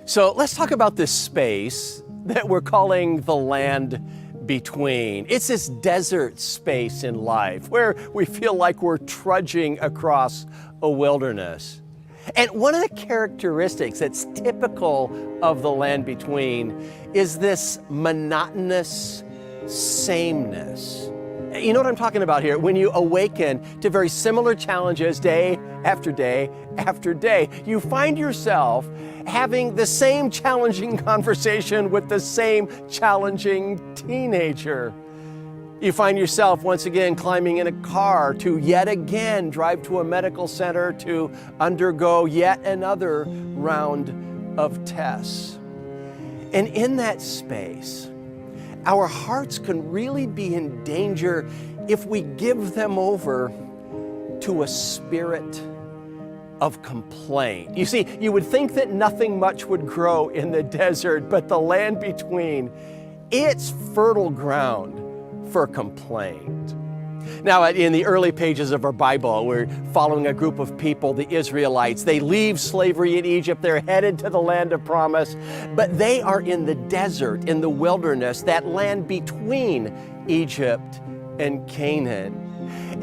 So let's talk about this space that we're calling the land between. It's this desert space in life where we feel like we're trudging across a wilderness. And one of the characteristics that's typical of the land between is this monotonous sameness. You know what I'm talking about here? When you awaken to very similar challenges day after day after day, you find yourself having the same challenging conversation with the same challenging teenager. You find yourself once again climbing in a car to yet again drive to a medical center to undergo yet another round of tests. And in that space, our hearts can really be in danger if we give them over to a spirit of complaint. You see, you would think that nothing much would grow in the desert, but the land between, it's fertile ground for complaint. Now, in the early pages of our Bible, we're following a group of people, the Israelites. They leave slavery in Egypt. They're headed to the land of promise, but they are in the desert, in the wilderness, that land between Egypt and Canaan.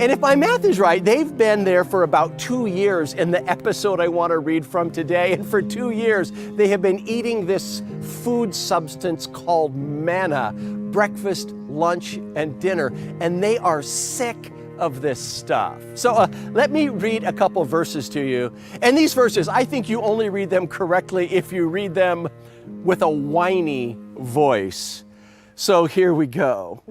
And if my math is right, they've been there for about 2 years in the episode I want to read from today. And for 2 years, they have been eating this food substance called manna, breakfast, lunch, and dinner. And they are sick of this stuff. So let me read a couple verses to you. And these verses, I think you only read them correctly if you read them with a whiny voice. So here we go.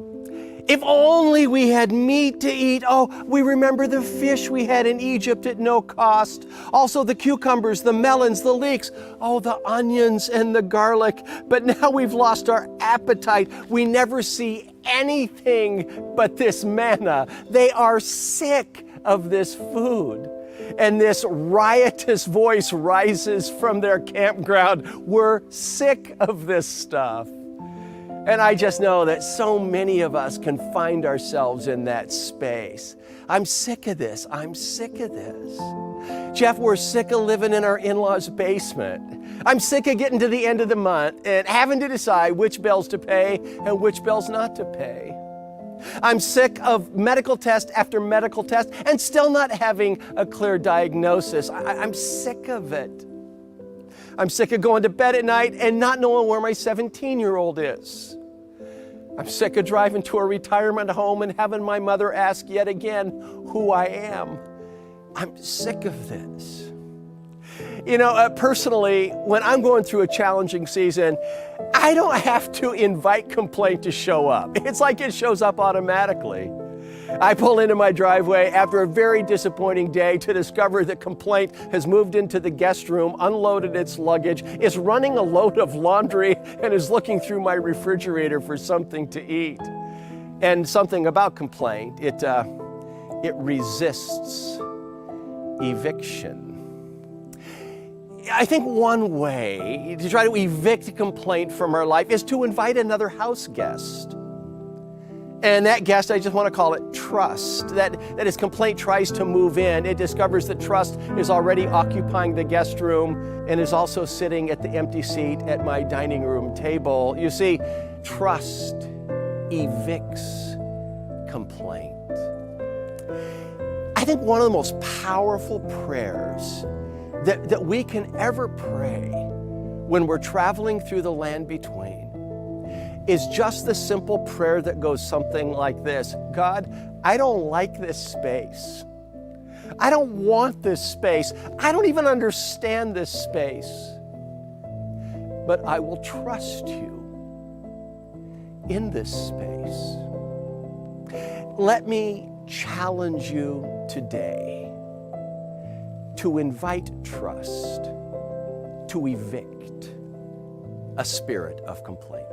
If only we had meat to eat. Oh, we remember the fish we had in Egypt at no cost. Also the cucumbers, the melons, the leeks. Oh, the onions and the garlic. But now we've lost our appetite. We never see anything but this manna. They are sick of this food. And this riotous voice rises from their campground. We're sick of this stuff. And I just know that so many of us can find ourselves in that space. I'm sick of this. I'm sick of this. Jeff, we're sick of living in our in-laws' basement. I'm sick of getting to the end of the month and having to decide which bills to pay and which bills not to pay. I'm sick of medical test after medical test and still not having a clear diagnosis. I'm sick of it. I'm sick of going to bed at night and not knowing where my 17-year-old is. I'm sick of driving to a retirement home and having my mother ask yet again who I am. I'm sick of this. You know, personally, when I'm going through a challenging season, I don't have to invite complaint to show up. It's like it shows up automatically. I pull into my driveway after a very disappointing day to discover that complaint has moved into the guest room, unloaded its luggage, is running a load of laundry, and is looking through my refrigerator for something to eat. And something about complaint, it resists eviction. I think one way to try to evict complaint from our life is to invite another house guest. And that guest, I just want to call it trust. That as complaint tries to move in, it discovers that trust is already occupying the guest room and is also sitting at the empty seat at my dining room table. You see, trust evicts complaint. I think one of the most powerful prayers that we can ever pray when we're traveling through the land between is just the simple prayer that goes something like this: God, I don't like this space. I don't want this space. I don't even understand this space. But I will trust you in this space. Let me challenge you today to invite trust to evict a spirit of complaint.